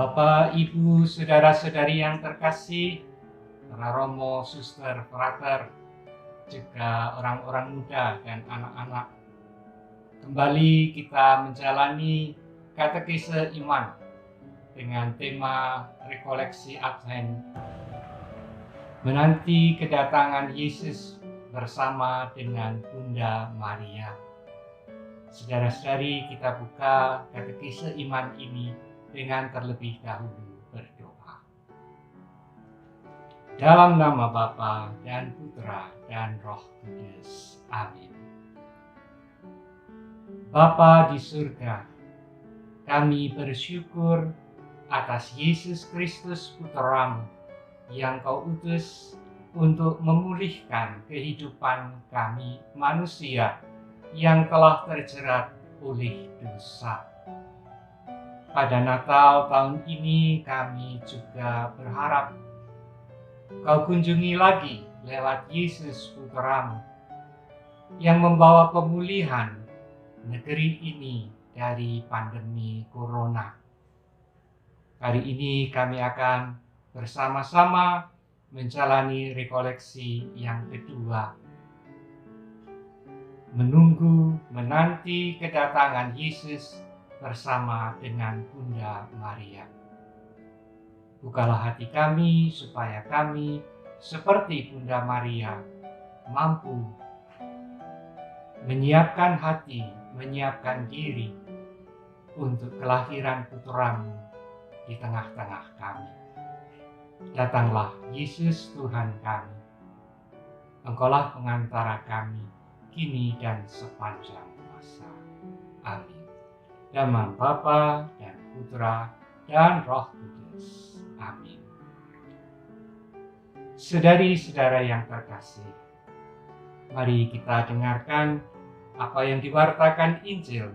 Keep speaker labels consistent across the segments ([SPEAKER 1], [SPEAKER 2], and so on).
[SPEAKER 1] Bapak, Ibu, saudara-saudari yang terkasih, para romo, suster, frater, juga orang-orang muda dan anak-anak. Kembali kita menjalani katekese iman dengan tema rekoleksi Advent, menanti kedatangan Yesus bersama dengan Bunda Maria. Saudara-saudari, kita buka katekese iman ini dengan terlebih dahulu berdoa. Dalam nama Bapa dan Putra dan Roh Kudus. Amin. Bapa di surga, kami bersyukur atas Yesus Kristus Putramu yang Kau utus untuk memulihkan kehidupan kami manusia yang telah terjerat oleh dosa. Pada Natal tahun ini kami juga berharap Kau kunjungi lagi lewat Yesus Putramu yang membawa pemulihan negeri ini dari pandemi Corona. Hari ini kami akan bersama-sama menjalani rekoleksi yang kedua, menanti kedatangan Yesus bersama dengan Bunda Maria. Bukalah hati kami supaya kami seperti Bunda Maria mampu menyiapkan hati, menyiapkan diri untuk kelahiran Putramu di tengah-tengah kami. Datanglah Yesus Tuhan kami. Engkaulah pengantara kami kini dan sepanjang masa. Amin. Dalam Bapa dan Putra dan Roh Kudus. Amin. Saudari-saudara yang terkasih, mari kita dengarkan apa yang diwartakan Injil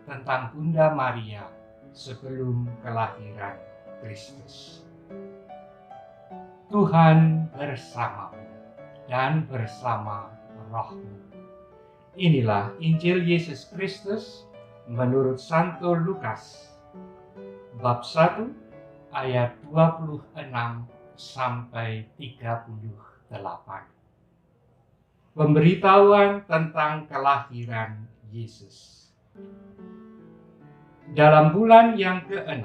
[SPEAKER 1] tentang Bunda Maria sebelum kelahiran Kristus. Tuhan bersamamu dan bersama rohmu. Inilah Injil Yesus Kristus menurut Santo Lukas, bab 1 ayat 26 sampai 38. Pemberitahuan tentang kelahiran Yesus. Dalam bulan yang ke-6,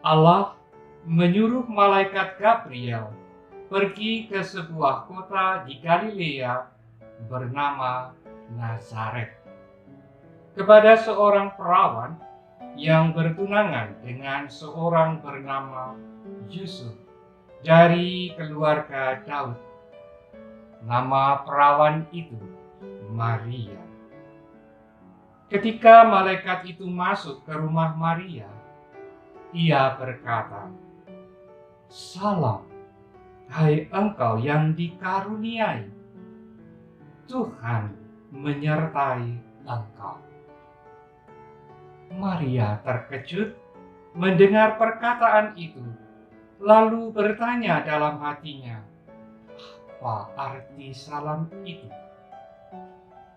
[SPEAKER 1] Allah menyuruh malaikat Gabriel pergi ke sebuah kota di Galilea bernama Nazaret, kepada seorang perawan yang bertunangan dengan seorang bernama Yusuf dari keluarga Daud. Nama perawan itu Maria. Ketika malaikat itu masuk ke rumah Maria, ia berkata, "Salam, hai engkau yang dikaruniai, Tuhan menyertai engkau." Maria terkejut mendengar perkataan itu, lalu bertanya dalam hatinya, "Apa arti salam itu?"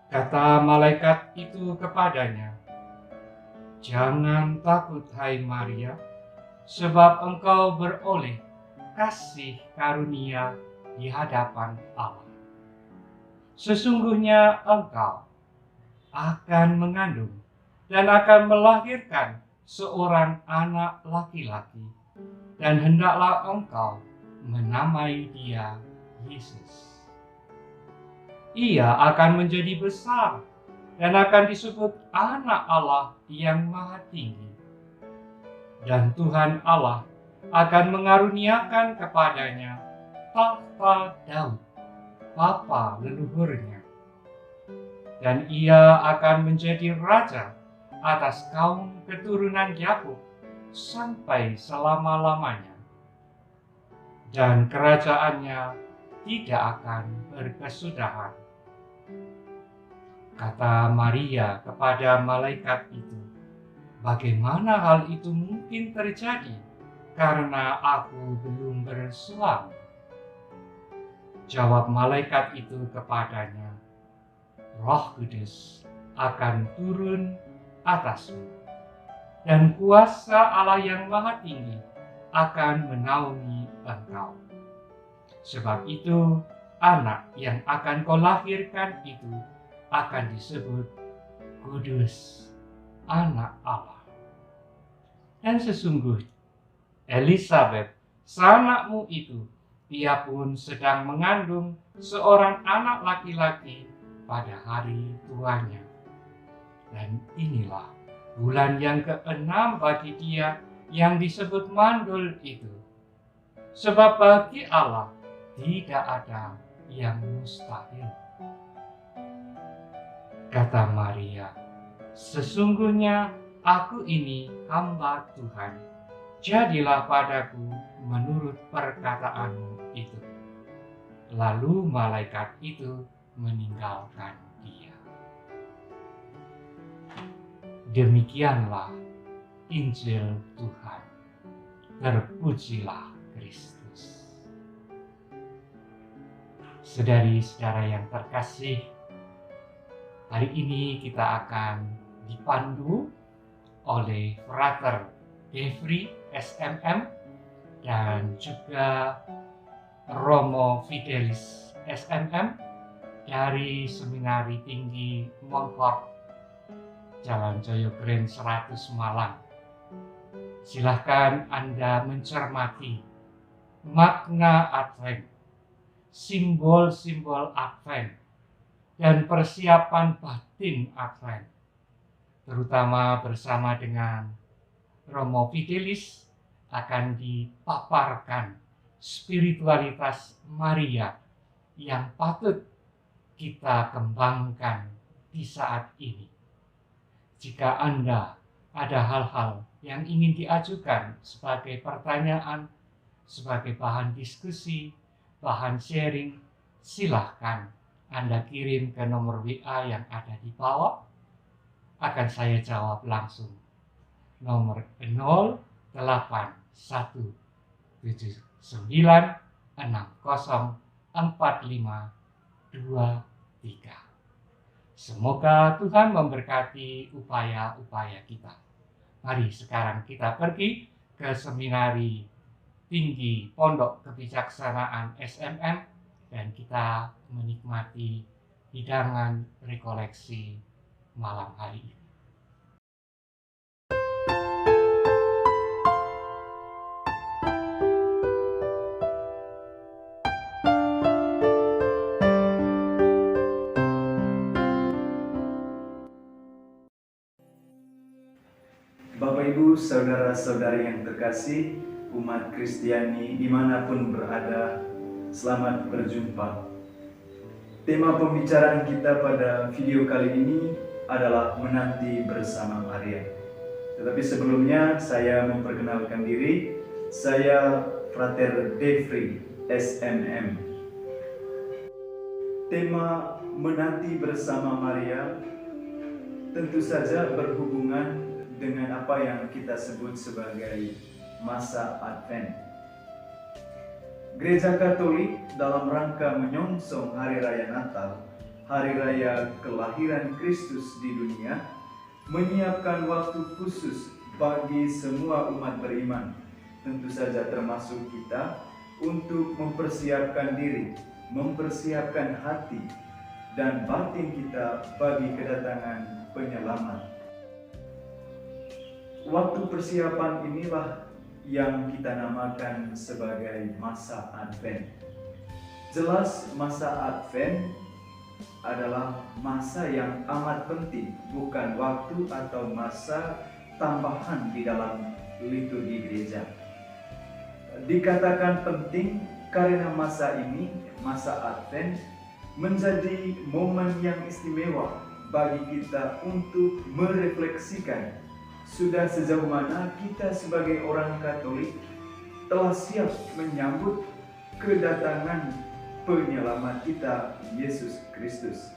[SPEAKER 1] Kata malaikat itu kepadanya, "Jangan takut, hai Maria, sebab engkau beroleh kasih karunia di hadapan Allah. Sesungguhnya engkau akan mengandung dan akan melahirkan seorang anak laki-laki, dan hendaklah engkau menamai dia Yesus. Ia akan menjadi besar dan akan disebut Anak Allah yang Maha Tinggi. Dan Tuhan Allah akan mengaruniakan kepadanya tahta Daud, bapa leluhurnya. Dan ia akan menjadi raja atas kaum keturunan Yakub sampai selama-lamanya. Dan kerajaannya tidak akan berkesudahan." Kata Maria kepada malaikat itu, "Bagaimana hal itu mungkin terjadi karena aku belum bersuami?" Jawab malaikat itu kepadanya, "Roh Kudus akan turun atasmu, dan kuasa Allah yang Maha Tinggi akan menaungi engkau. Sebab itu, anak yang akan kau lahirkan itu akan disebut Kudus, Anak Allah. Dan sesungguhnya, Elisabet, sanakmu itu, ia pun sedang mengandung seorang anak laki-laki pada hari tuanya. Dan inilah bulan yang ke-6 bagi dia yang disebut mandul itu. Sebab bagi Allah tidak ada yang mustahil. Kata Maria, sesungguhnya aku ini hamba Tuhan. Jadilah padaku menurut perkataanmu itu. Lalu malaikat itu meninggalkan dia. Demikianlah Injil Tuhan. Terpujilah Kristus. Saudari-saudara yang terkasih, hari ini kita akan dipandu oleh Frater Devri SMM dan juga Romo Fidelis SMM dari Seminari Tinggi Monfort, Jalan Joyogren 100 Malang. Silahkan Anda mencermati makna Advent, simbol-simbol Advent, dan persiapan batin Advent, terutama bersama dengan Romo Fidelis akan dipaparkan spiritualitas Maria yang patut kita kembangkan di saat ini. Jika Anda ada hal-hal yang ingin diajukan sebagai pertanyaan, sebagai bahan diskusi, bahan sharing, silahkan Anda kirim ke nomor WA yang ada di bawah. Akan saya jawab langsung. Nomor 0817960453. Semoga Tuhan memberkati upaya-upaya kita. Mari sekarang kita pergi ke Seminari Tinggi Pondok Kebijaksanaan SMM dan kita menikmati hidangan rekoleksi malam hari ini.
[SPEAKER 2] Bapak Ibu, saudara-saudari yang terkasih, umat Kristiani dimanapun berada, selamat berjumpa. Tema pembicaraan kita pada video kali ini adalah menanti bersama Maria. Tetapi sebelumnya saya memperkenalkan diri, saya Frater Devri SMM. Tema menanti bersama Maria tentu saja berhubungan dengan apa yang kita sebut sebagai masa Advent. Gereja Katolik dalam rangka menyongsong Hari Raya Natal, Hari Raya kelahiran Kristus di dunia, menyiapkan waktu khusus bagi semua umat beriman, tentu saja termasuk kita, untuk mempersiapkan diri, mempersiapkan hati dan batin kita bagi kedatangan penyelamat. Waktu persiapan inilah yang kita namakan sebagai masa Advent. Jelas masa Advent adalah masa yang amat penting, bukan waktu atau masa tambahan di dalam liturgi gereja. Dikatakan penting karena masa ini, masa Advent, menjadi momen yang istimewa bagi kita untuk merefleksikan sudah sejauh mana kita sebagai orang Katolik telah siap menyambut kedatangan penyelamat kita, Yesus Kristus.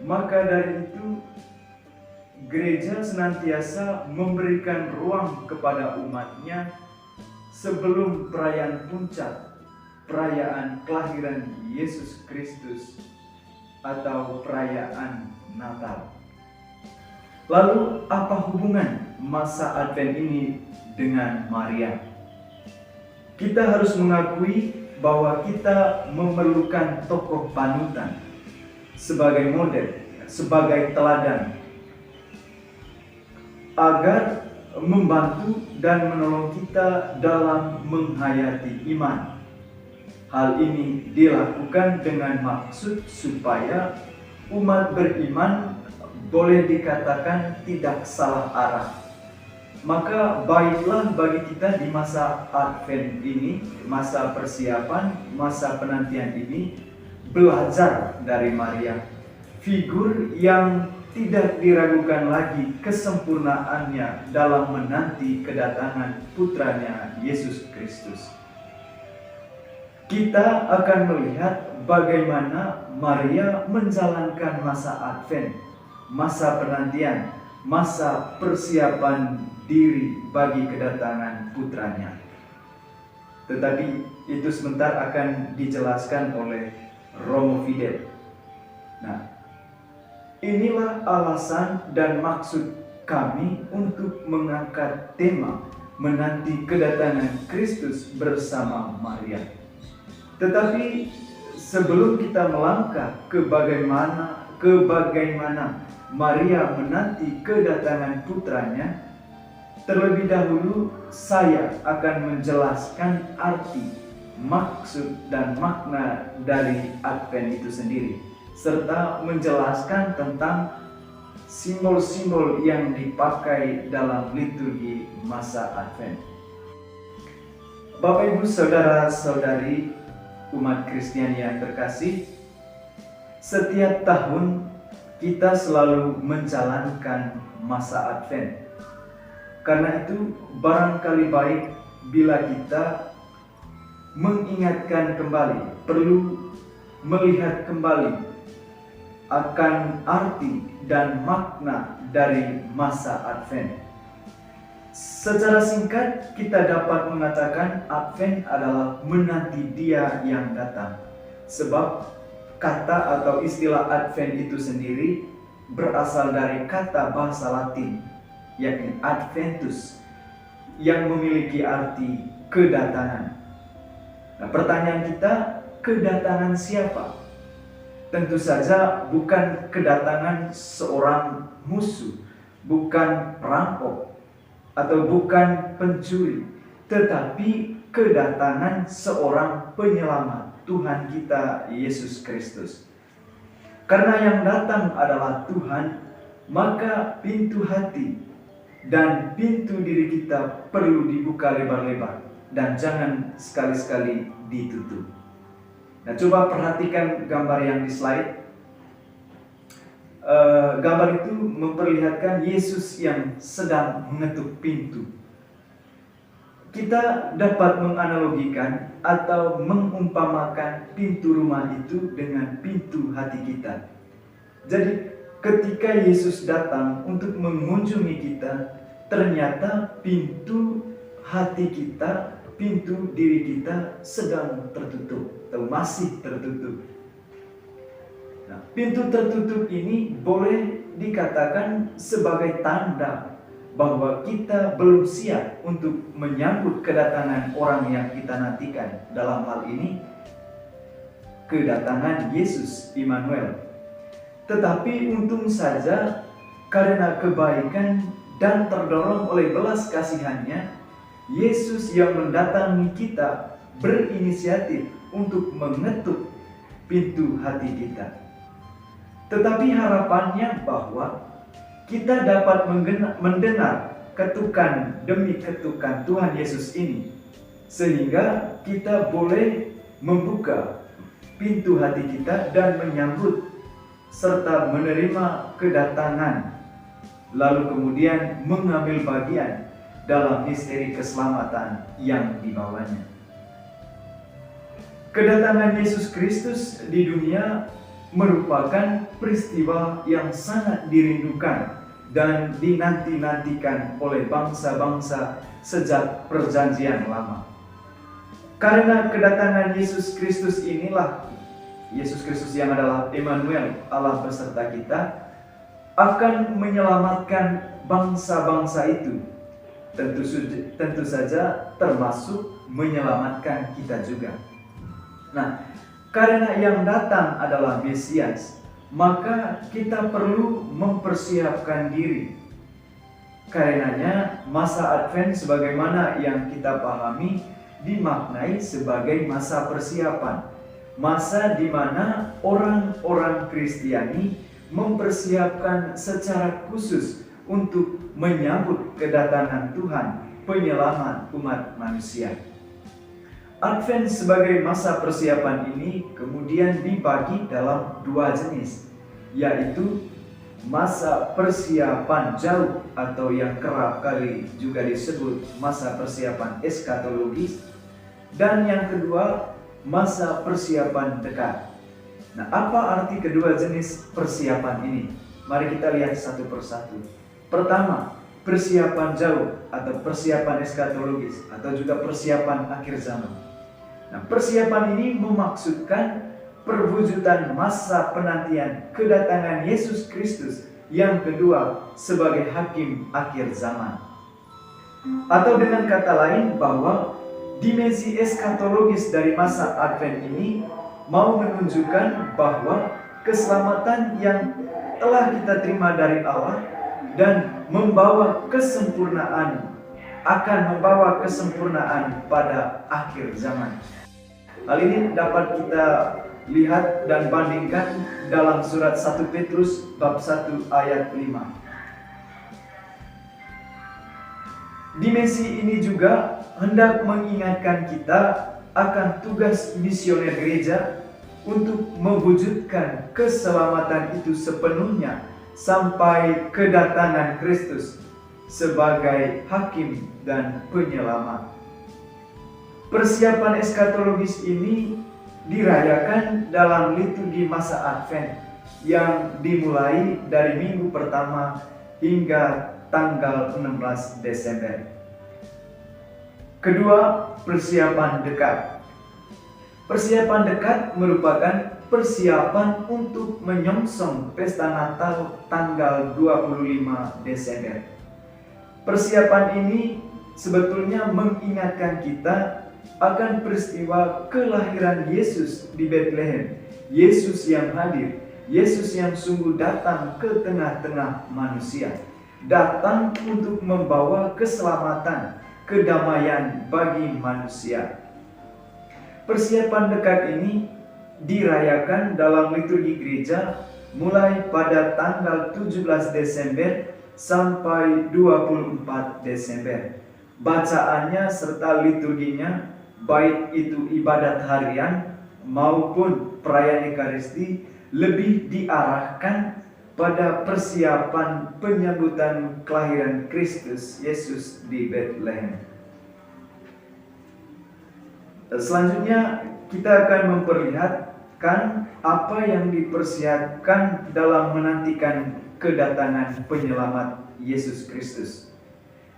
[SPEAKER 2] Maka dari itu, gereja senantiasa memberikan ruang kepada umatnya sebelum perayaan puncak, perayaan kelahiran Yesus Kristus atau perayaan Natal. Lalu apa hubungan masa Advent ini dengan Maria. Kita harus mengakui bahwa kita memerlukan tokoh panutan sebagai model, sebagai teladan, agar membantu dan menolong kita dalam menghayati iman. Hal ini dilakukan dengan maksud supaya umat beriman boleh dikatakan tidak salah arah. Maka baiklah bagi kita di masa Advent ini, masa persiapan, masa penantian ini, belajar dari Maria, figur yang tidak diragukan lagi kesempurnaannya dalam menanti kedatangan putranya Yesus Kristus. Kita akan melihat bagaimana Maria menjalankan masa Advent, masa penantian, masa persiapan diri bagi kedatangan putranya. Tetapi itu sebentar akan dijelaskan oleh Romo Fidel. Nah, inilah alasan dan maksud kami untuk mengangkat tema menanti kedatangan Kristus bersama Maria. Tetapi sebelum kita melangkah ke bagaimana Maria menanti kedatangan putranya, terlebih dahulu saya akan menjelaskan arti, maksud, dan makna dari Advent itu sendiri, serta menjelaskan tentang simbol-simbol yang dipakai dalam liturgi masa Advent. Bapak Ibu saudara-saudari umat Kristen yang terkasih, setiap tahun kita selalu menjalankan masa Advent. Karena itu barangkali baik bila kita mengingatkan kembali, perlu melihat kembali akan arti dan makna dari masa Advent. Secara singkat kita dapat mengatakan Advent adalah menanti Dia yang datang. Sebab kata atau istilah Advent itu sendiri berasal dari kata bahasa Latin, yakni Adventus, yang memiliki arti kedatangan. Nah, pertanyaan kita, kedatangan siapa? Tentu saja bukan kedatangan seorang musuh, bukan perampok, atau bukan pencuri, tetapi kedatangan seorang penyelamat, Tuhan kita Yesus Kristus. Karena yang datang adalah Tuhan, maka pintu hati dan pintu diri kita perlu dibuka lebar-lebar dan jangan sekali-sekali ditutup. Nah, coba perhatikan gambar yang di slide. Gambar itu memperlihatkan Yesus yang sedang mengetuk pintu. Kita dapat menganalogikan atau mengumpamakan pintu rumah itu dengan pintu hati kita. Jadi ketika Yesus datang untuk mengunjungi kita, ternyata pintu hati kita, pintu diri kita sedang tertutup atau masih tertutup. Nah, pintu tertutup ini boleh dikatakan sebagai tanda bahwa kita belum siap untuk menyambut kedatangan orang yang kita nantikan. Dalam hal ini, kedatangan Yesus Immanuel. Tetapi untung saja karena kebaikan dan terdorong oleh belas kasihannya, Yesus yang mendatangi kita berinisiatif untuk mengetuk pintu hati kita. Tetapi harapannya bahwa kita dapat mendengar ketukan demi ketukan Tuhan Yesus ini, sehingga kita boleh membuka pintu hati kita dan menyambut serta menerima kedatangan, lalu kemudian mengambil bagian dalam misteri keselamatan yang dibawanya. Kedatangan Yesus Kristus di dunia merupakan peristiwa yang sangat dirindukan dan dinanti-nantikan oleh bangsa-bangsa sejak perjanjian lama. Karena kedatangan Yesus Kristus inilah, Yesus Kristus yang adalah Immanuel, Allah beserta kita, akan menyelamatkan bangsa-bangsa itu. Tentu saja termasuk menyelamatkan kita juga. Nah, karena yang datang adalah Mesias, maka kita perlu mempersiapkan diri. Karenanya masa Advent sebagaimana yang kita pahami dimaknai sebagai masa persiapan. Masa di mana orang-orang Kristiani mempersiapkan secara khusus untuk menyambut kedatangan Tuhan, penyelamat umat manusia. Advent sebagai masa persiapan ini kemudian dibagi dalam dua jenis, yaitu masa persiapan jauh atau yang kerap kali juga disebut masa persiapan eskatologis, dan yang kedua masa persiapan dekat. Nah, apa arti kedua jenis persiapan ini? Mari kita lihat satu persatu. Pertama, persiapan jauh atau persiapan eskatologis atau juga persiapan akhir zaman. Nah, persiapan ini memaksudkan perwujudan masa penantian kedatangan Yesus Kristus yang kedua sebagai hakim akhir zaman. Atau dengan kata lain bahwa dimensi eskatologis dari masa Advent ini mau menunjukkan bahwa keselamatan yang telah kita terima dari Allah dan membawa kesempurnaan pada akhir zaman. Hal ini dapat kita lihat dan bandingkan dalam surat 1 Petrus bab 1 ayat 5. Dimensi ini juga hendak mengingatkan kita akan tugas misioner gereja untuk mewujudkan keselamatan itu sepenuhnya sampai kedatangan Kristus sebagai hakim dan penyelamat. Persiapan eskatologis ini dirayakan dalam liturgi masa Advent yang dimulai dari minggu pertama hingga tanggal 16 Desember. Kedua, persiapan dekat. Persiapan dekat merupakan persiapan untuk menyongsong pesta Natal tanggal 25 Desember. Persiapan ini sebetulnya mengingatkan kita akan peristiwa kelahiran Yesus di Bethlehem. Yesus yang hadir, Yesus yang sungguh datang ke tengah-tengah manusia, datang untuk membawa keselamatan, kedamaian bagi manusia. Persiapan dekat ini dirayakan dalam liturgi gereja mulai pada tanggal 17 Desember sampai 24 Desember. Bacaannya serta liturginya, baik itu ibadat harian maupun perayaan Ekaristi, lebih diarahkan pada persiapan penyambutan kelahiran Kristus Yesus di Bethlehem. Selanjutnya kita akan memperlihatkan apa yang dipersiapkan dalam menantikan kedatangan penyelamat Yesus Kristus.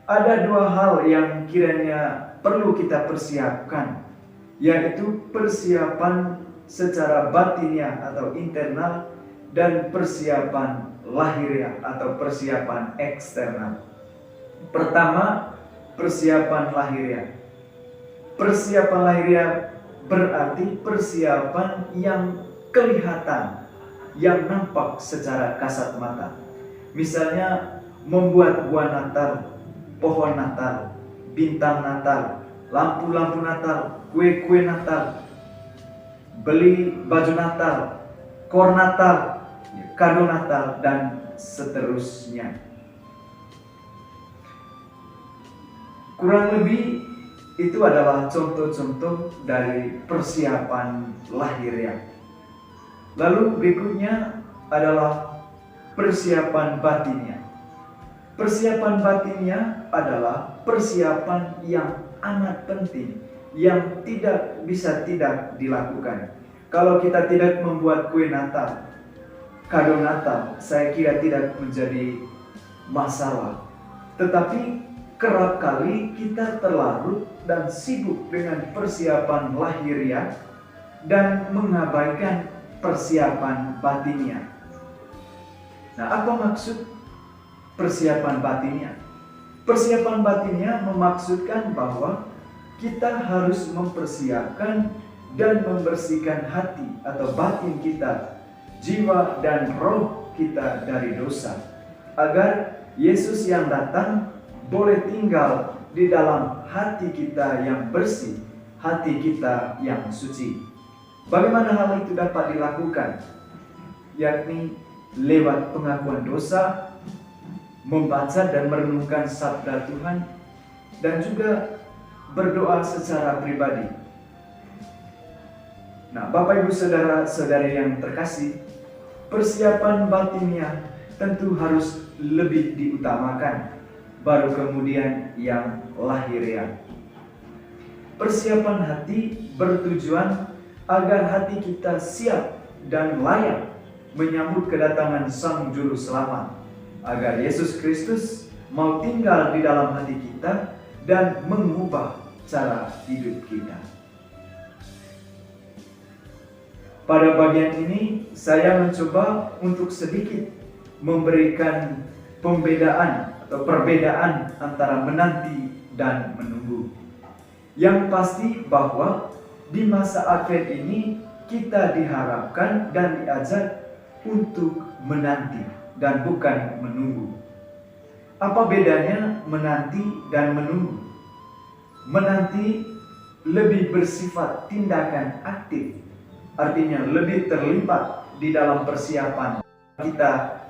[SPEAKER 2] Ada dua hal yang kiranya perlu kita persiapkan, yaitu persiapan secara batiniah atau internal dan persiapan lahiriah atau persiapan eksternal. Pertama, persiapan lahiriah. Persiapan lahiriah berarti persiapan yang kelihatan, yang nampak secara kasat mata. Misalnya membuat buah Natal, pohon Natal, bintang Natal, lampu-lampu Natal, kue-kue Natal, beli baju Natal, kor Natal, kado Natal, dan seterusnya. Kurang lebih itu adalah contoh-contoh dari persiapan lahiriah. Lalu berikutnya adalah persiapan batiniah. Persiapan batiniah adalah persiapan yang amat penting, yang tidak bisa tidak dilakukan. Kalau kita tidak membuat kue Natal, kado Natal, saya kira tidak menjadi masalah. Tetapi kerap kali kita terlarut dan sibuk dengan persiapan lahiriah dan mengabaikan persiapan batiniah. Nah, apa maksud persiapan batinnya? Persiapan batinnya memaksudkan bahwa kita harus mempersiapkan dan membersihkan hati atau batin kita, jiwa dan roh kita dari dosa, agar Yesus yang datang boleh tinggal di dalam hati kita yang bersih, hati kita yang suci. Bagaimana hal itu dapat dilakukan? Yakni lewat pengakuan dosa, membaca dan merenungkan sabda Tuhan, dan juga berdoa secara pribadi. Nah, Bapak Ibu Saudara-saudari yang terkasih, persiapan batinnya tentu harus lebih diutamakan, baru kemudian yang lahiriah. Persiapan hati bertujuan agar hati kita siap dan layak menyambut kedatangan Sang Juru Selamat, agar Yesus Kristus mau tinggal di dalam hati kita dan mengubah cara hidup kita. Pada bagian ini saya mencoba untuk sedikit memberikan pembedaan atau perbedaan antara menanti dan menunggu. Yang pasti bahwa di masa Advent ini kita diharapkan dan diajak untuk menanti dan bukan menunggu. Apa bedanya menanti dan menunggu? Menanti lebih bersifat tindakan aktif, artinya lebih terlibat di dalam persiapan kita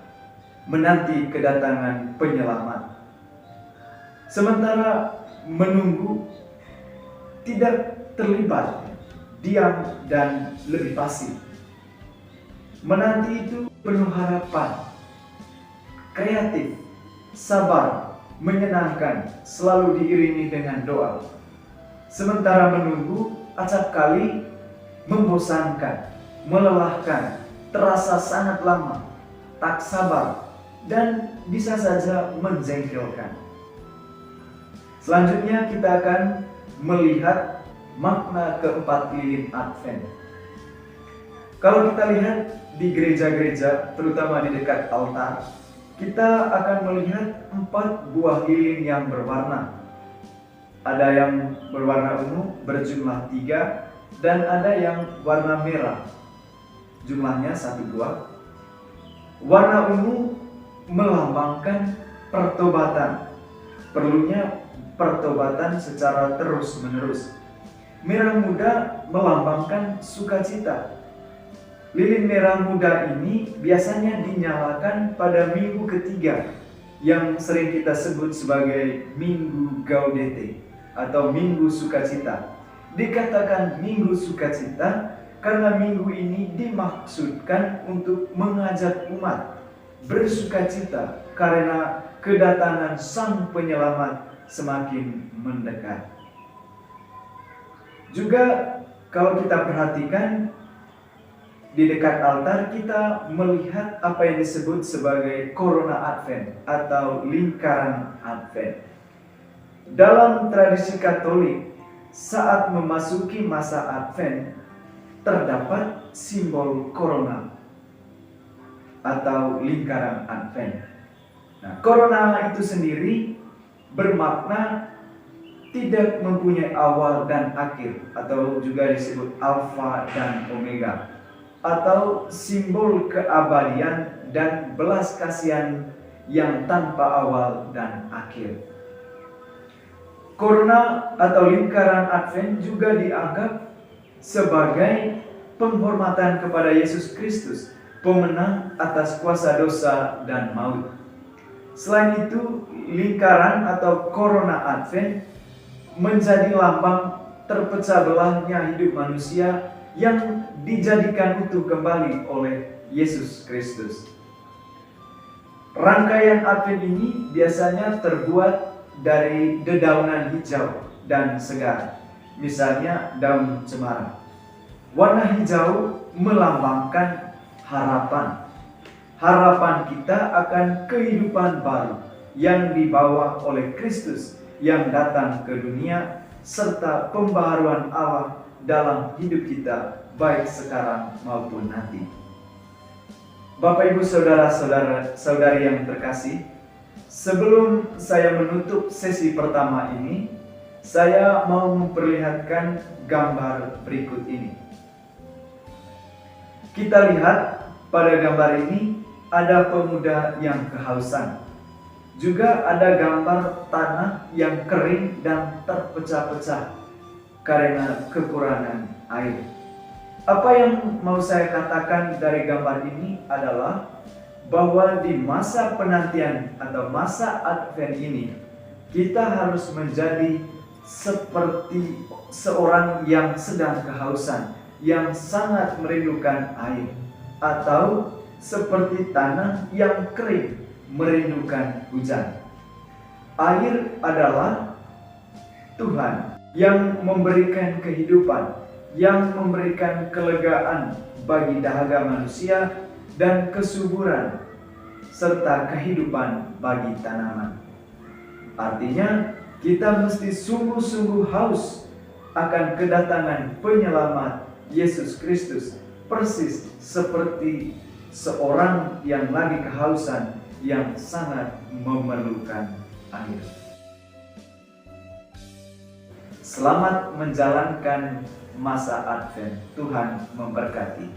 [SPEAKER 2] menanti kedatangan penyelamat. Sementara menunggu tidak terlibat, diam dan lebih pasif. Menanti itu penuh harapan, kreatif, sabar, menyenangkan, selalu diiringi dengan doa. Sementara menunggu acap kali membosankan, melelahkan, terasa sangat lama, tak sabar, dan bisa saja menjengkelkan. Selanjutnya kita akan melihat makna keempat lilin Advent. Kalau kita lihat di gereja-gereja, terutama di dekat altar, kita akan melihat 4 buah lilin yang berwarna. Ada yang berwarna ungu berjumlah 3, dan ada yang warna merah, jumlahnya 1 buah. Warna ungu melambangkan pertobatan, perlunya pertobatan secara terus-menerus. Merah muda melambangkan sukacita. Lilin merah muda ini biasanya dinyalakan pada minggu ketiga yang sering kita sebut sebagai Minggu Gaudete atau Minggu Sukacita. Dikatakan Minggu Sukacita karena minggu ini dimaksudkan untuk mengajak umat bersukacita karena kedatangan Sang Penyelamat semakin mendekat. Juga kalau kita perhatikan di dekat altar, kita melihat apa yang disebut sebagai Corona Advent atau lingkaran Advent. Dalam tradisi Katolik, saat memasuki masa Advent, terdapat simbol corona atau lingkaran Advent. Nah, corona itu sendiri bermakna tidak mempunyai awal dan akhir, atau juga disebut alfa dan omega, atau simbol keabadian dan belas kasihan yang tanpa awal dan akhir. Corona atau lingkaran Advent juga dianggap sebagai penghormatan kepada Yesus Kristus, pemenang atas kuasa dosa dan maut. Selain itu, lingkaran atau Corona Advent menjadi lambang terpecah belahnya hidup manusia yang dijadikan utuh kembali oleh Yesus Kristus. Rangkaian Advent ini biasanya terbuat dari dedaunan hijau dan segar, misalnya daun cemara. Warna hijau melambangkan harapan. Harapan kita akan kehidupan baru yang dibawa oleh Kristus yang datang ke dunia, serta pembaharuan Allah dalam hidup kita baik sekarang maupun nanti. Bapak, Ibu, saudara-saudari yang terkasih, sebelum saya menutup sesi pertama ini, saya mau memperlihatkan gambar berikut ini. Kita lihat pada gambar ini ada pemuda yang kehausan. Juga ada gambar tanah yang kering dan terpecah-pecah karena kekurangan air. Apa yang mau saya katakan dari gambar ini adalah bahwa di masa penantian atau masa Advent ini, kita harus menjadi seperti seorang yang sedang kehausan, yang sangat merindukan air, atau seperti tanah yang kering merindukan hujan. Air adalah Tuhan yang memberikan kehidupan, yang memberikan kelegaan bagi dahaga manusia dan kesuburan serta kehidupan bagi tanaman. Artinya, kita mesti sungguh-sungguh haus akan kedatangan penyelamat Yesus Kristus, persis seperti seorang yang lagi kehausan, yang sangat memerlukan air. Selamat menjalankan masa Advent. Tuhan memberkati.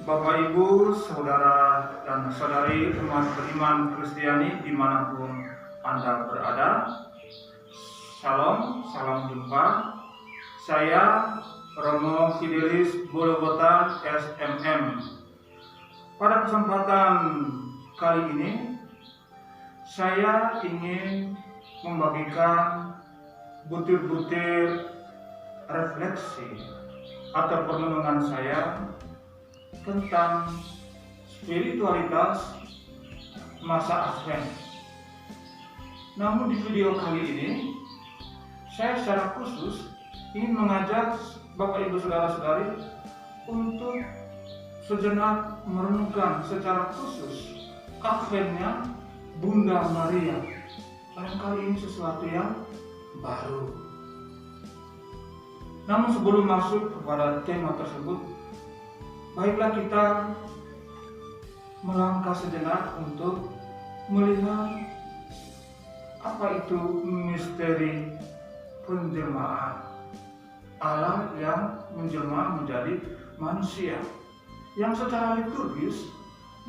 [SPEAKER 3] Bapak, Ibu, saudara dan saudari umat beriman Kristiani dimanapun Anda berada, Shalom, salam jumpa. Saya Romo Fidelis Bologota SMM. Pada kesempatan kali ini, saya ingin membagikan butir-butir refleksi atau perenungan saya tentang spiritualitas masa Advent. Namun di video kali ini, saya secara khusus ingin mengajak Bapak, Ibu, saudara-saudari untuk sejenak merenungkan secara khusus Adventnya Bunda Maria. Barangkali ini sesuatu yang baru. Namun sebelum masuk kepada tema tersebut, baiklah kita melangkah sejenak untuk melihat apa itu misteri penjelmaan Allah yang menjelma menjadi manusia, yang secara liturgis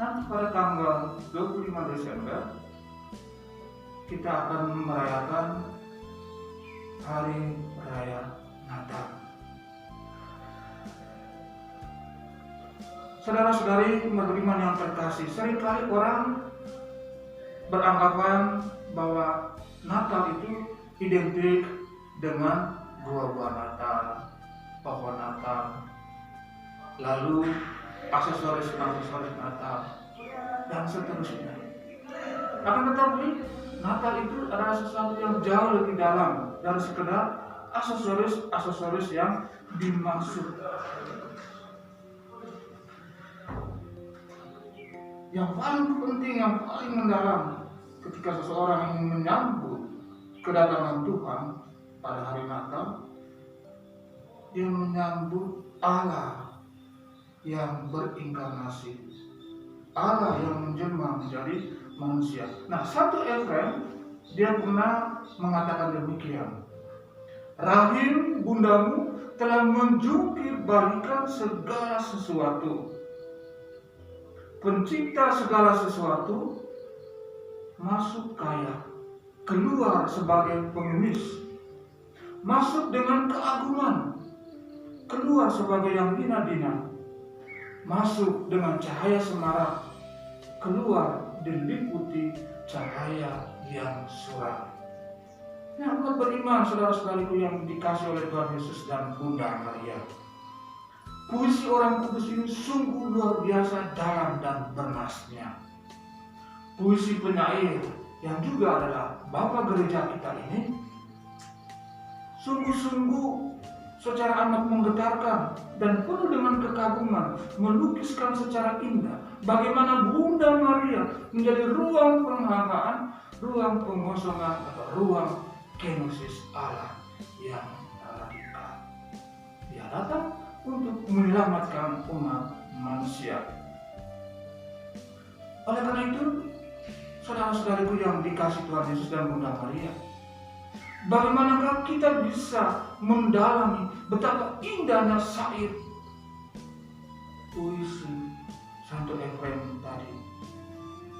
[SPEAKER 3] nanti pada tanggal 25 Desember kita akan merayakan Hari Raya Natal. Saudara-saudari umat beriman yang terkasih, seringkali orang beranggapan bahwa Natal itu identik dengan buah-buah Natal, pohon Natal, lalu aksesoris-aksesoris Natal, dan seterusnya. Akan tetapi, Natal itu adalah sesuatu yang jauh lebih dalam dari sekedar aksesoris-aksesoris yang dimaksud. Yang paling penting, yang paling mendalam ketika seseorang ingin menyambut kedatangan Tuhan pada hari Natal, dia menyambut Allah yang berinkarnasi, Allah yang menjelma menjadi manusia. Nah, satu Efrem dia pernah mengatakan demikian, rahim bundamu telah menjungkir balikan segala sesuatu, pencipta segala sesuatu, masuk kaya, keluar sebagai pengemis, masuk dengan keagungan, keluar sebagai yang hina-dina, masuk dengan cahaya semarak, keluar diliputi cahaya yang suram. Yang beriman, saudara-saudariku yang dikasih oleh Tuhan Yesus dan Bunda Maria, puisi orang kudus ini sungguh luar biasa dalam dan bernasnya. Puisi penyair yang juga adalah Bapak Gereja kita ini sungguh-sungguh secara amat menggetarkan dan penuh dengan kekaguman melukiskan secara indah bagaimana Bunda Maria menjadi ruang penghampaan, ruang pengosongan atau ruang kenosis Allah yang radikal. Dia datang untuk menyelamatkan umat manusia. Oleh karena itu, saudara-saudariku yang dikasihi Tuhan Yesus dan Bunda Maria, bagaimanakah kita bisa mendalami betapa indahnya syair puisi Santo Efrem tadi?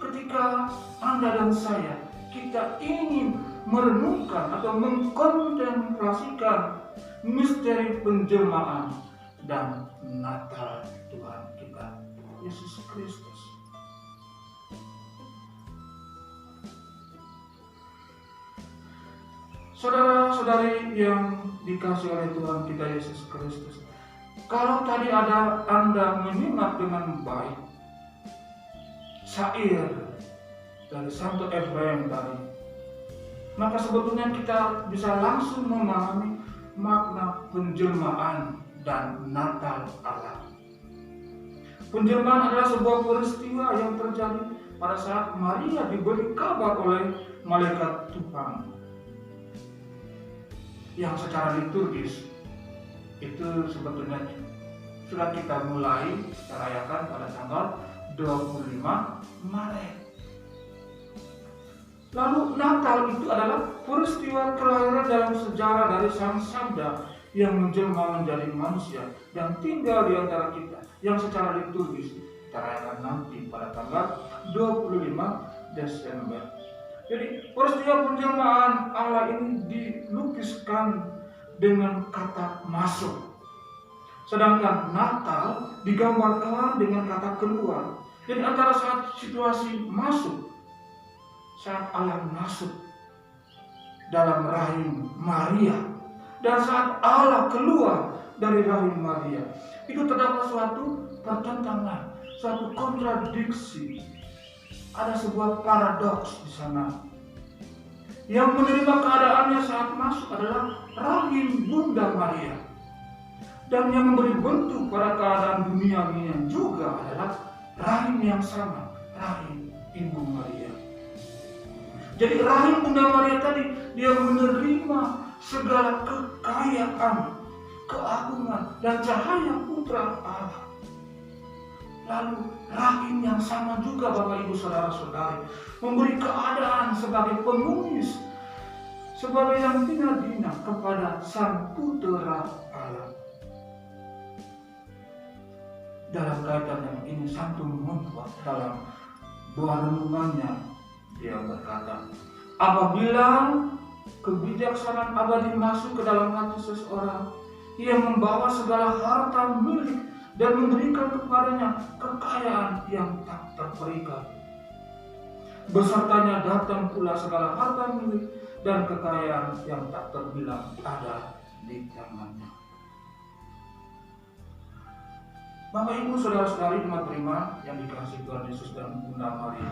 [SPEAKER 3] Ketika Anda dan saya, kita ingin merenungkan atau mengkontemplasikan misteri penjelmaan dan Natal Tuhan kita, Yesus Kristus. Saudara-saudari yang dikasihi oleh Tuhan kita Yesus Kristus, kalau tadi ada Anda menyimak dengan baik syair dari Santo Efrem tadi, maka sebetulnya kita bisa langsung memahami makna penjelmaan dan Natal Allah. Penjelmaan adalah sebuah peristiwa yang terjadi pada saat Maria diberi kabar oleh malaikat Tuhan, yang secara liturgis itu sebetulnya sudah kita mulai kita rayakan pada tanggal 25 Maret. Lalu Natal itu adalah peristiwa kelahiran dalam sejarah dari Sang Sabda yang menjelma menjadi manusia dan tinggal di antara kita, yang secara liturgis kita rayakan nanti pada tanggal 25 Desember. Jadi peristiwa penjelmaan Allah ini dilukiskan dengan kata masuk. Sedangkan Natal digambarkan dengan kata keluar. Jadi antara saat situasi masuk, saat Allah masuk dalam rahim Maria, dan saat Allah keluar dari rahim Maria, itu terdapat suatu pertentangan, suatu kontradiksi. Ada sebuah paradoks di sana. Yang menerima keadaannya saat masuk adalah rahim Bunda Maria, dan yang memberi bentuk pada keadaan duniawinya juga adalah rahim yang sama, rahim Ibu Maria. Jadi rahim Bunda Maria tadi, dia menerima segala kekayaan, keagungan, dan cahaya Putra Allah. Lalu rahim yang sama juga Bapak Ibu Saudara-saudari memberi keadaan sebagai pengumis, sebagai yang dina-dina kepada Sang Putra Allah. Dalam kaitan yang ini, Santo Montfort dalam doa renungannya dia berkata, apabila kebijaksanaan abadi masuk ke dalam hati seseorang, ia membawa segala harta milik dan memberikan kepadanya kekayaan yang tak terperikat. Besertanya datang pula segala harta milik dan kekayaan yang tak terbilang ada di tangannya. Bapak Ibu Saudara-saudari umat beriman yang dikasihi Tuhan Yesus dan Bunda Maria,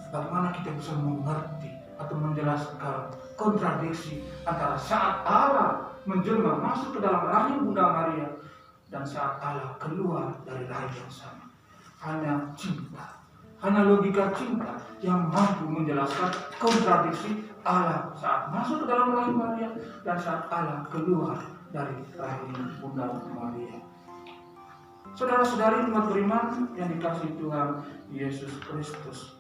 [SPEAKER 3] bagaimana kita bisa mengerti atau menjelaskan kontradiksi antara saat Allah menjelma masuk ke dalam rahim Bunda Maria dan saat Allah keluar dari rahim yang sama? Hanya cinta, hanya logika cinta yang mampu menjelaskan kontradiksi Allah saat masuk ke dalam rahim Maria dan saat Allah keluar dari rahim Bunda Maria. Saudara-saudari umat beriman yang dikasihi Tuhan Yesus Kristus,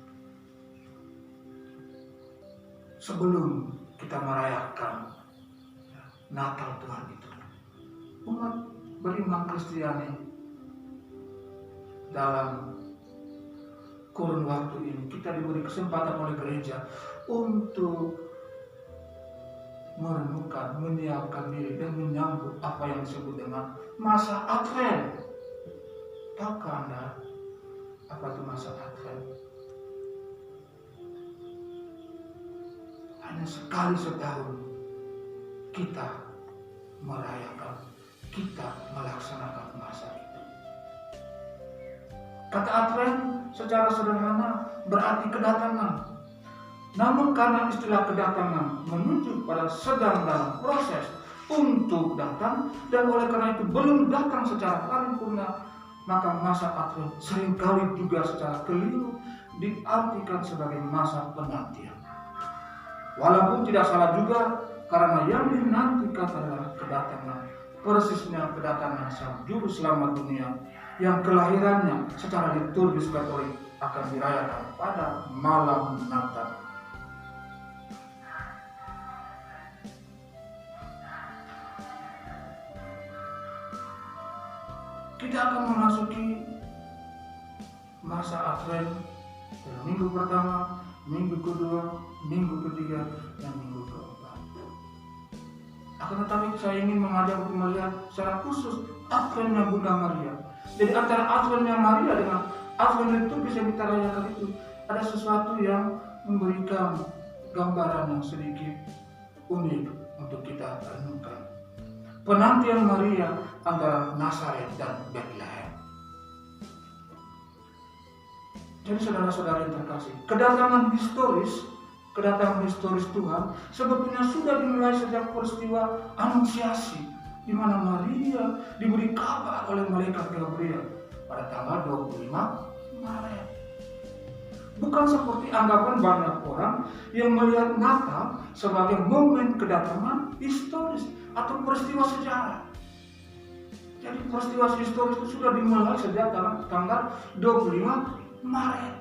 [SPEAKER 3] sebelum kita merayakan Natal Tuhan itu, umat beriman Kristiani dalam kurun waktu ini kita diberi kesempatan oleh gereja untuk merenungkan, menyiapkan diri dan menyambut apa yang disebut dengan masa Advent. Tahukah Anda apa itu masa Advent? Hanya sekali setahun kita merayakan, kita melaksanakan masa itu. Kata Advent secara sederhana berarti kedatangan. Namun karena istilah kedatangan menunjuk pada sedang dalam proses untuk datang, dan oleh karena itu belum datang secara paripurna, maka masa Advent seringkali juga secara keliru diartikan sebagai masa penantian. Walaupun tidak salah juga, karena yang dinantikan adalah kedatangan, persisnya kedatangan Sang Juru Selamat dunia, yang kelahirannya secara liturgis Katolik akan dirayakan pada malam Natal. Kita akan memasuki masa Advent pada minggu pertama, minggu kedua, minggu ketiga, dan minggu keempat. Akan tetapi saya ingin mengajak untuk melihat secara khusus Adventnya Bunda Maria. Jadi antara Adventnya Maria dengan Advent itu bisa kita rayakan itu ada sesuatu yang memberikan gambaran yang sedikit unik untuk kita renungkan. Penantian Maria antara Nazaret dan Bethlehem. Jadi saudara-saudara yang terkasih, kedatangan historis Tuhan sebetulnya sudah dimulai sejak peristiwa Anunciasi, di mana Maria diberi kabar oleh malaikat Gabriel pada tanggal 25 Maret. Bukan seperti anggapan banyak orang yang melihat Natal sebagai momen kedatangan historis atau peristiwa sejarah. Jadi peristiwa historis itu sudah dimulai sejak tanggal 25 Maret.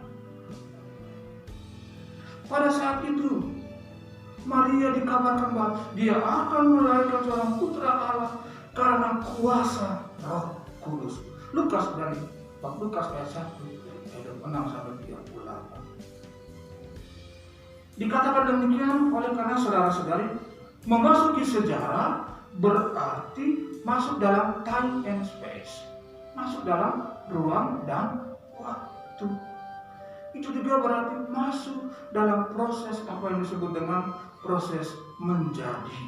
[SPEAKER 3] Pada saat itu Maria dikabarkan bahwa dia akan melahirkan seorang putra Allah karena kuasa Roh Kudus. Lukas ayat 1 ayat 6 sampai 38. Dikatakan demikian oleh karena saudara-saudari, memasuki sejarah berarti masuk dalam time and space, masuk dalam ruang dan waktu. Itu juga berarti masuk dalam proses apa yang disebut dengan proses menjadi.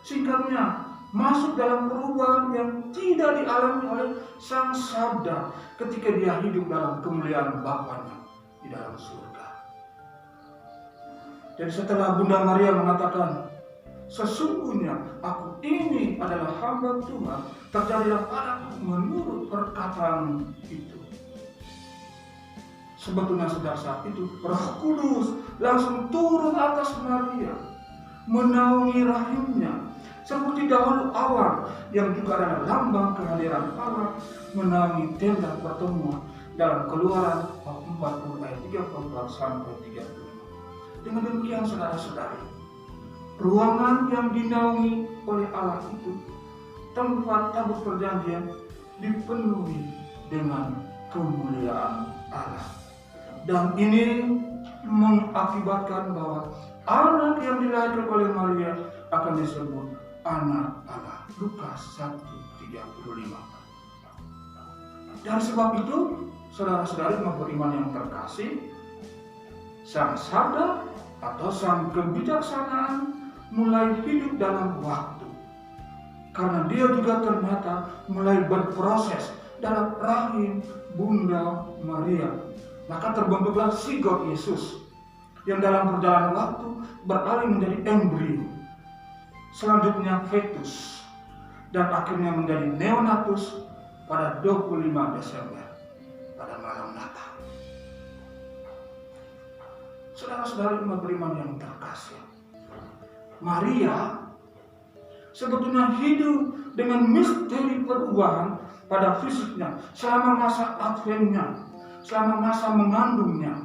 [SPEAKER 3] Singkatnya, masuk dalam perubahan yang tidak dialami oleh Sang Sabda ketika dia hidup dalam kemuliaan Bapanya di dalam surga. Jadi setelah Bunda Maria mengatakan, sesungguhnya aku ini adalah hamba Tuhan, terjadilah padaku menurut perkataan itu. Sebetulnya sejak saat itu Roh Kudus langsung turun atas Maria, menaungi rahimnya, seperti dahulu awan yang juga adalah lambang kehadiran Allah menaungi tenda pertemuan dalam Keluaran 40 ayat 34 sampai 35. Dengan demikian saudara-saudari, ruangan yang dinaungi oleh Allah itu, tempat tabut perjanjian, dipenuhi dengan kemuliaan Allah. Dan ini mengakibatkan bahwa anak yang dilahirkan oleh Maria akan disebut anak Allah. Lukas 1:35. Dan sebab itu, saudara-saudari beriman yang terkasih, Sang Sabda atau Sang Kebijaksanaan mulai hidup dalam waktu. Karena dia juga ternyata mulai berproses dalam rahim Bunda Maria. Maka terbentuklah sigot Yesus yang dalam perjalanan waktu beralih menjadi embrio, selanjutnya fetus, dan akhirnya menjadi neonatus pada 25 Desember pada malam Natal. Saudara-saudari umat beriman yang terkasih, Maria sebetulnya hidup dengan misteri perubahan pada fisiknya selama masa Adventnya, selama masa mengandungnya.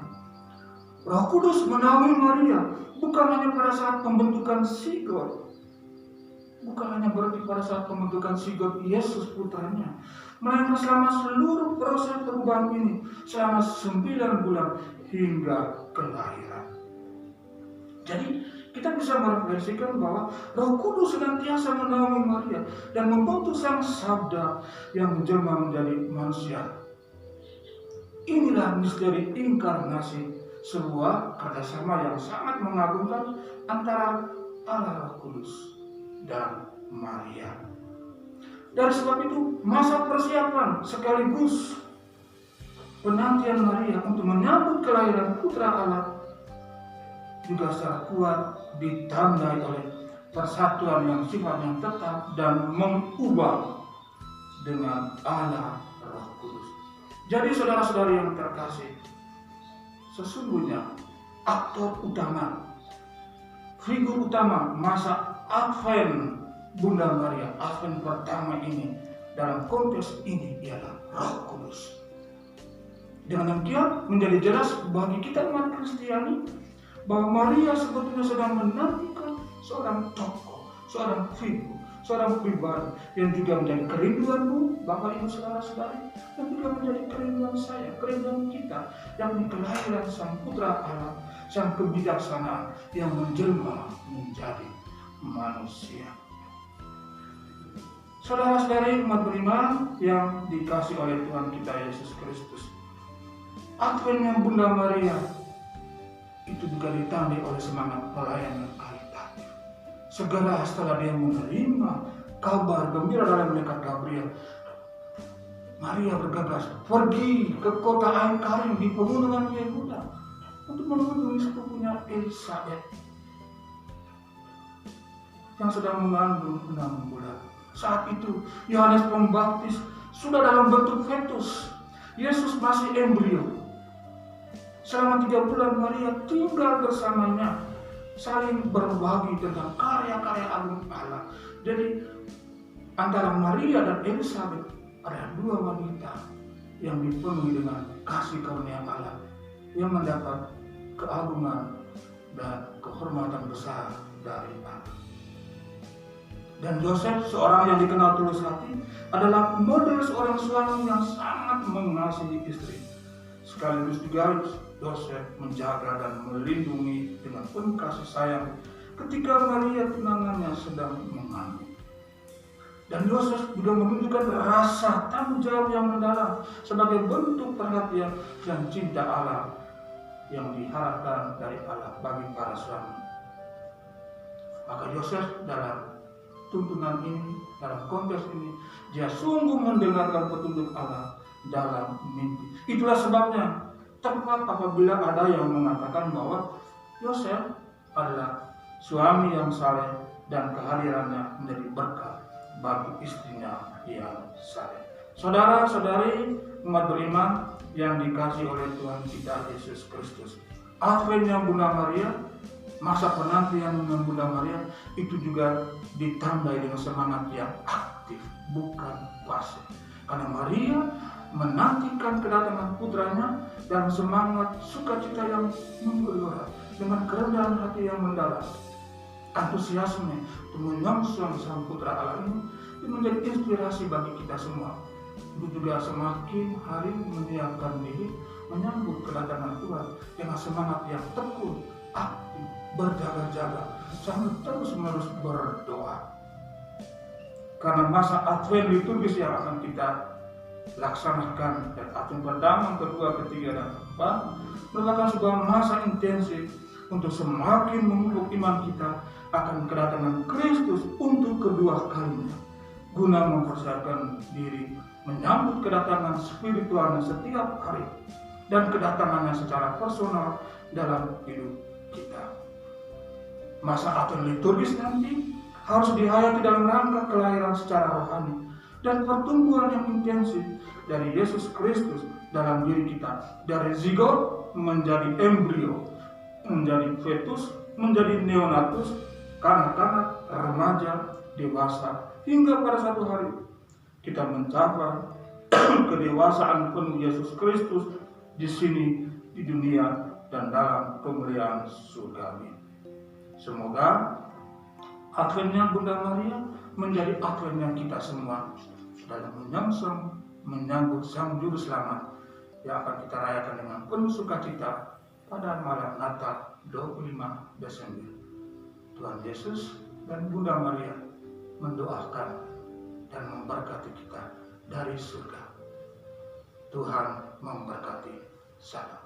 [SPEAKER 3] Roh Kudus menaungi Maria bukan hanya pada saat pembentukan sigot, bukan hanya berarti pada saat pembentukan sigot Yesus putranya, melainkan selama seluruh proses perubahan ini, selama 9 bulan hingga kelahiran. Jadi kita bisa merefleksikan bahwa Roh Kudus senantiasa menaungi Maria dan membentuk Sang Sabda yang menjelma menjadi manusia. Inilah misteri inkarnasi, sebuah kerjasama yang sangat mengagumkan antara Allah Roh Kudus dan Maria. Dari sebab itu, masa persiapan sekaligus penantian Maria untuk menyambut kelahiran Putra Allah juga secara kuat ditandai oleh persatuan yang sifatnya tetap dan mengubah dengan Allah Roh Kudus. Jadi saudara-saudari yang terkasih, sesungguhnya aktor utama, figur utama masa Advent Bunda Maria, Advent pertama ini dalam konteks ini ialah Roh Kudus. Dengan demikian menjadi jelas bagi kita umat Kristiani bahwa Maria sebetulnya sedang menantikan seorang tokoh, seorang figur, seorang pribadi yang juga menjadi kerinduanmu, Bapak Ibu saudara-saudari, dan juga menjadi kerinduan saya, kerinduan kita, yang kelahiran Sang Putra Allah, Sang kebijaksanaan yang menjelma menjadi manusia. Saudara-saudari umat beriman yang dikasih oleh Tuhan kita Yesus Kristus, Adventnya Bunda Maria itu juga ditandai oleh semangat pelayanan karitatif. Segera setelah dia menerima kabar gembira dari malaikat Gabriel, Maria bergegas pergi ke kota Ain Karim di pegunungan Yehuda untuk mengunjungi sepupunya Elisabet yang sedang mengandung 6 bulan. Saat itu Yohanes Pembaptis sudah dalam bentuk fetus, Yesus masih embrio. Selama 3 bulan Maria tinggal bersamanya, saling berbagi tentang karya-karya agung Allah. Jadi antara Maria dan Elisabet ada 2 wanita yang dipenuhi dengan kasih karunia Allah, yang mendapat keagungan dan kehormatan besar dari Allah. Dan Yosef, seorang yang dikenal tulus hati, adalah model seorang suami yang sangat mengasihi istri. Sekaligus juga Yosef menjaga dan melindungi dengan penuh kasih sayang ketika Maria tunangannya sedang mengandung. Dan Yosef juga menunjukkan rasa tanggung jawab yang mendalam sebagai bentuk perhatian dan cinta Allah yang diharapkan dari Allah bagi para suami. Maka Yosef dalam tuntunan ini, dalam konteks ini, dia sungguh mendengarkan petunjuk Allah dalam mimpi. Itulah sebabnya tepat apabila ada yang mengatakan bahwa Yosef adalah suami yang saleh dan kehadirannya menjadi berkat bagi istrinya yang saleh. Saudara-saudari umat beriman yang dikasihi oleh Tuhan kita Yesus Kristus, Adventnya Bunda Maria, masa penantian dengan Bunda Maria itu juga ditandai dengan semangat yang aktif, bukan pasif. Karena Maria menantikan kedatangan putranya dan semangat sukacita yang menggelora dengan kerendahan hati yang mendalam. Antusiasme untuk menyongsong Sang Putra Allah ini menjadi inspirasi bagi kita semua. Itu juga semakin hari menyiapkan diri menyambut kedatangan Tuhan dengan semangat yang tekun, aktif, berjaga-jaga, sambil terus-menerus berdoa. Karena masa Advent liturgis yang akan kita laksanakan, dan Advent pertama, kedua, ketiga, dan keempat merupakan sebuah masa intensif untuk semakin memupuk iman kita akan kedatangan Kristus untuk kedua kalinya, guna mempersiapkan diri menyambut kedatangan spiritualnya setiap hari dan kedatangannya secara personal dalam hidup kita. Masa Advent liturgis nanti harus dihayati dalam rangka kelahiran secara rohani dan pertumbuhan yang intensif dari Yesus Kristus dalam diri kita, dari zigot menjadi embrio, menjadi fetus, menjadi neonatus, kanak-kanak, remaja, dewasa, hingga pada satu hari kita mencapai kedewasaan penuh Yesus Kristus di sini, di dunia, dan dalam kemuliaan surgawi. Semoga Adventnya Bunda Maria menjadi Adventnya kita semua dalam menyongsong menyambut Sang Juru Selamat yang akan kita rayakan dengan penuh sukacita pada malam Natal 25 Desember. Tuhan Yesus dan Bunda Maria mendoakan dan memberkati kita dari surga. Tuhan memberkati. Salam.